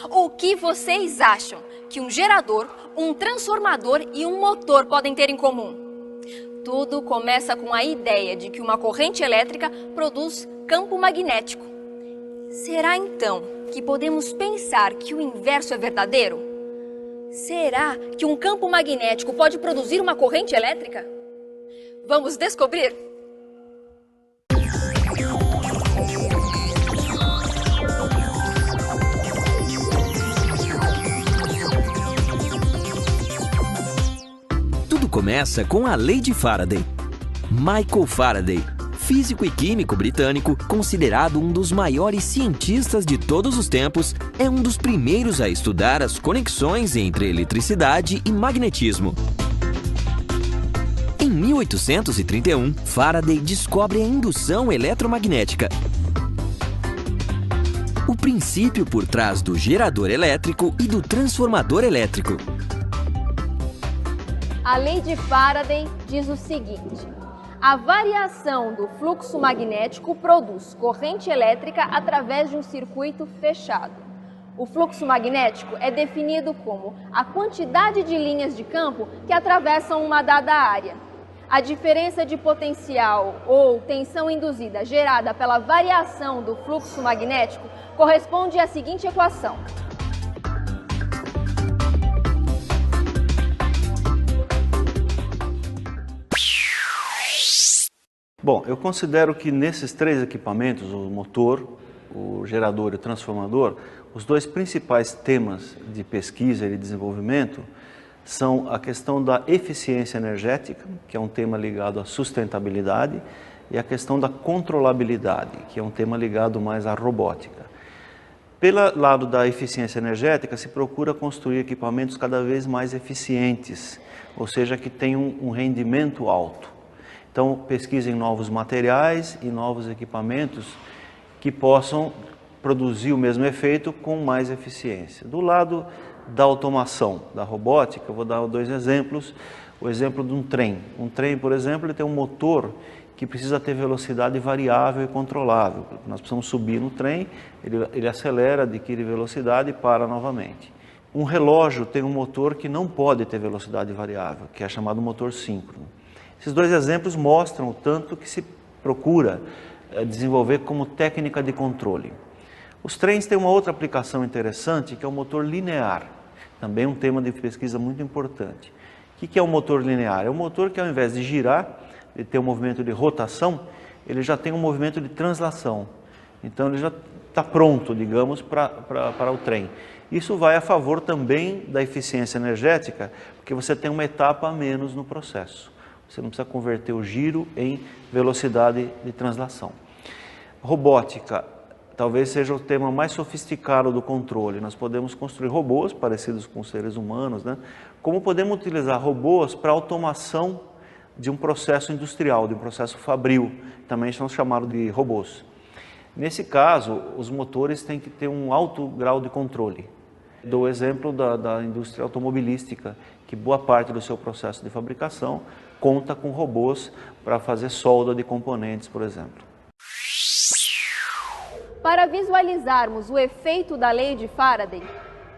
O que vocês acham que um gerador, um transformador e um motor podem ter em comum? Tudo começa com a ideia de que uma corrente elétrica produz campo magnético. Será então que podemos pensar que o inverso é verdadeiro? Será que um campo magnético pode produzir uma corrente elétrica? Vamos descobrir? Tudo começa com a Lei de Faraday. Michael Faraday, físico e químico britânico, considerado um dos maiores cientistas de todos os tempos, é um dos primeiros a estudar as conexões entre eletricidade e magnetismo. Em 1831, Faraday descobre a indução eletromagnética. O princípio por trás do gerador elétrico e do transformador elétrico. A lei de Faraday diz o seguinte: a variação do fluxo magnético produz corrente elétrica através de um circuito fechado. O fluxo magnético é definido como a quantidade de linhas de campo que atravessam uma dada área. A diferença de potencial ou tensão induzida gerada pela variação do fluxo magnético corresponde à seguinte equação. Bom, eu considero que nesses três equipamentos, o motor, o gerador e o transformador, os dois principais temas de pesquisa e desenvolvimento são a questão da eficiência energética, que é um tema ligado à sustentabilidade, e a questão da controlabilidade, que é um tema ligado mais à robótica. Pelo lado da eficiência energética, se procura construir equipamentos cada vez mais eficientes, ou seja, que tenham um rendimento alto. Então, pesquisem novos materiais e novos equipamentos que possam produzir o mesmo efeito com mais eficiência. Do lado da automação, da robótica, eu vou dar dois exemplos. O exemplo de um trem. Um trem, por exemplo, ele tem um motor que precisa ter velocidade variável e controlável. Nós precisamos subir no trem, ele acelera, adquire velocidade e para novamente. Um relógio tem um motor que não pode ter velocidade variável, que é chamado motor síncrono. Esses dois exemplos mostram o tanto que se procura desenvolver como técnica de controle. Os trens têm uma outra aplicação interessante, que é o motor linear. Também um tema de pesquisa muito importante. O que é um motor linear? É um motor que, ao invés de girar, de ter um movimento de rotação, ele já tem um movimento de translação. Então, ele já está pronto, digamos, para o trem. Isso vai a favor também da eficiência energética, porque você tem uma etapa a menos no processo. Você não precisa converter o giro em velocidade de translação. Robótica, talvez seja o tema mais sofisticado do controle. Nós podemos construir robôs parecidos com seres humanos, né? Como podemos utilizar robôs para automação de um processo industrial, de um processo fabril, também são chamados de robôs. Nesse caso, os motores têm que ter um alto grau de controle. Dou o exemplo da indústria automobilística, que boa parte do seu processo de fabricação conta com robôs para fazer solda de componentes, por exemplo. Para visualizarmos o efeito da lei de Faraday,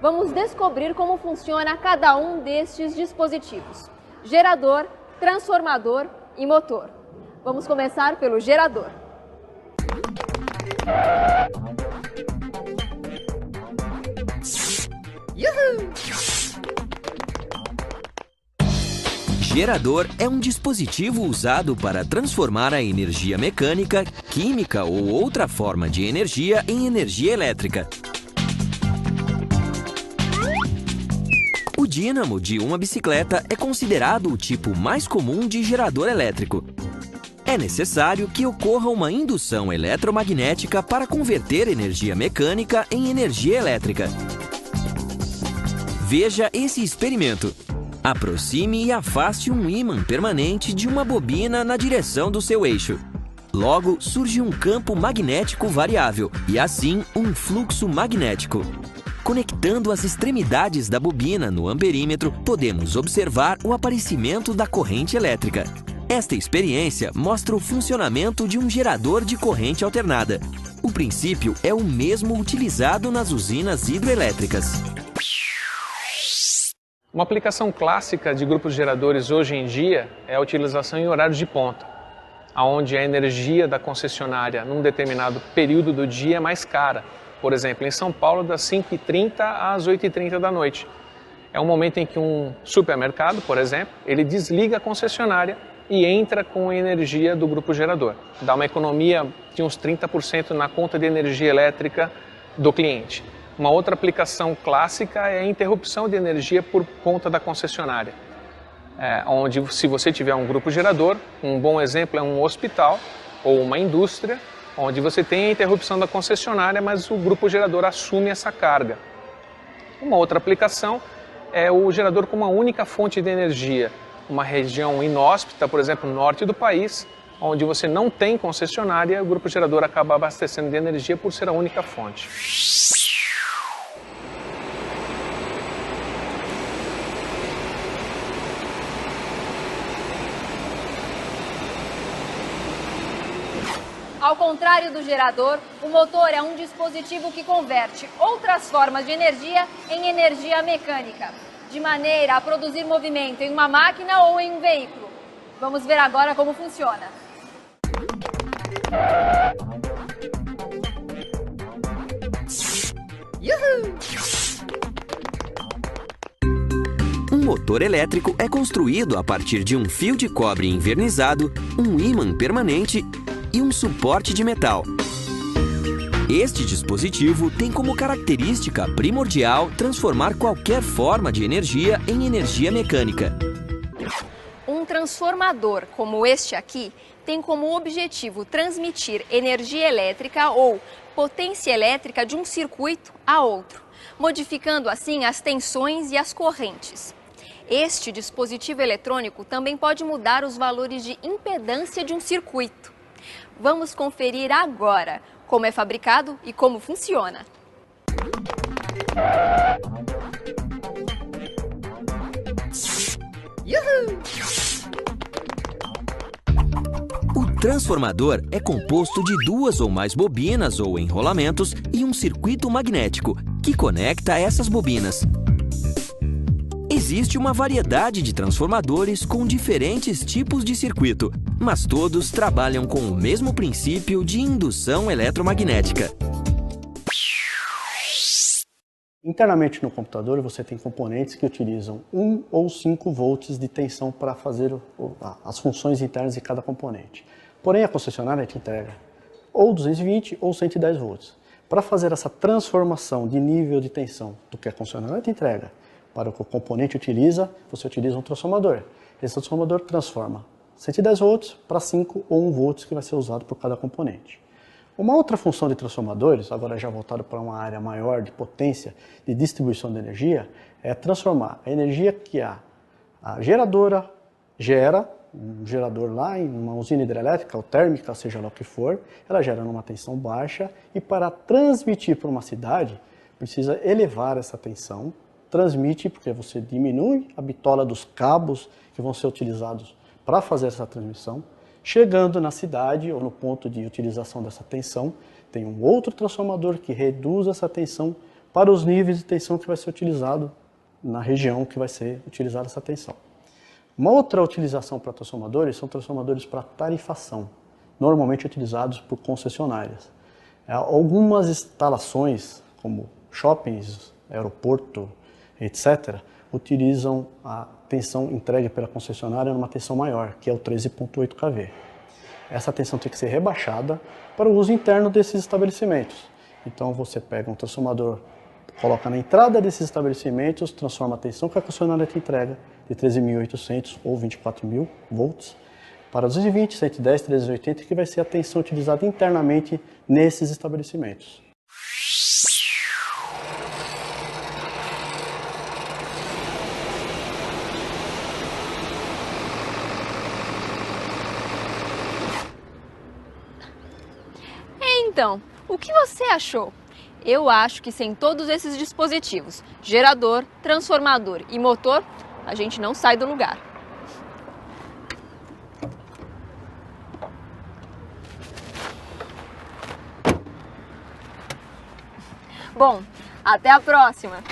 vamos descobrir como funciona cada um destes dispositivos: gerador, transformador e motor. Vamos começar pelo gerador. Uhul! Gerador é um dispositivo usado para transformar a energia mecânica, química ou outra forma de energia em energia elétrica. O dínamo de uma bicicleta é considerado o tipo mais comum de gerador elétrico. É necessário que ocorra uma indução eletromagnética para converter energia mecânica em energia elétrica. Veja esse experimento. Aproxime e afaste um ímã permanente de uma bobina na direção do seu eixo. Logo, surge um campo magnético variável e, assim, um fluxo magnético. Conectando as extremidades da bobina no amperímetro, podemos observar o aparecimento da corrente elétrica. Esta experiência mostra o funcionamento de um gerador de corrente alternada. O princípio é o mesmo utilizado nas usinas hidrelétricas. Uma aplicação clássica de grupos geradores hoje em dia é a utilização em horários de ponta, onde a energia da concessionária num determinado período do dia é mais cara. Por exemplo, em São Paulo, das 5h30 às 8h30 da noite. É um momento em que um supermercado, por exemplo, ele desliga a concessionária e entra com a energia do grupo gerador. Dá uma economia de uns 30% na conta de energia elétrica do cliente. Uma outra aplicação clássica é a interrupção de energia por conta da concessionária. Onde, se você tiver um grupo gerador, um bom exemplo é um hospital ou uma indústria, onde você tem a interrupção da concessionária, mas o grupo gerador assume essa carga. Uma outra aplicação é o gerador com uma única fonte de energia. Uma região inóspita, por exemplo, no norte do país, onde você não tem concessionária, o grupo gerador acaba abastecendo de energia por ser a única fonte. Ao contrário do gerador, o motor é um dispositivo que converte outras formas de energia em energia mecânica, de maneira a produzir movimento em uma máquina ou em um veículo. Vamos ver agora como funciona. Uhul! Um motor elétrico é construído a partir de um fio de cobre envernizado, um ímã permanente e um suporte de metal. Este dispositivo tem como característica primordial transformar qualquer forma de energia em energia mecânica. Um transformador como este aqui tem como objetivo transmitir energia elétrica ou potência elétrica de um circuito a outro, modificando assim as tensões e as correntes. Este dispositivo eletrônico também pode mudar os valores de impedância de um circuito. Vamos conferir agora como é fabricado e como funciona. Uhul! O transformador é composto de duas ou mais bobinas ou enrolamentos e um circuito magnético que conecta essas bobinas. Existe uma variedade de transformadores com diferentes tipos de circuito, mas todos trabalham com o mesmo princípio de indução eletromagnética. Internamente no computador você tem componentes que utilizam 1 ou 5 volts de tensão para fazer as funções internas de cada componente. Porém a concessionária te entrega ou 220 ou 110 volts. Para fazer essa transformação de nível de tensão do que a concessionária te entrega para o que o componente utiliza, você utiliza um transformador. Esse transformador transforma 110 volts para 5 ou 1 volts que vai ser usado por cada componente. Uma outra função de transformadores, agora já voltado para uma área maior de potência de distribuição de energia, é transformar a energia que a geradora gera, um gerador lá em uma usina hidrelétrica ou térmica, seja lá o que for, ela gera numa tensão baixa e para transmitir para uma cidade, precisa elevar essa tensão, transmite porque você diminui a bitola dos cabos que vão ser utilizados para fazer essa transmissão. Chegando na cidade ou no ponto de utilização dessa tensão, tem um outro transformador que reduz essa tensão para os níveis de tensão que vai ser utilizado na região que vai ser utilizada essa tensão. Uma outra utilização para transformadores são transformadores para tarifação, normalmente utilizados por concessionárias. Algumas instalações, como shoppings, aeroporto, etc., utilizam a tensão entregue pela concessionária numa tensão maior, que é o 13.8 kV. Essa tensão tem que ser rebaixada para o uso interno desses estabelecimentos. Então você pega um transformador, coloca na entrada desses estabelecimentos, transforma a tensão que a concessionária te entrega de 13.800 ou 24.000 volts para 220, 110, 380, que vai ser a tensão utilizada internamente nesses estabelecimentos. Então, o que você achou? Eu acho que sem todos esses dispositivos, gerador, transformador e motor, a gente não sai do lugar. Bom, até a próxima!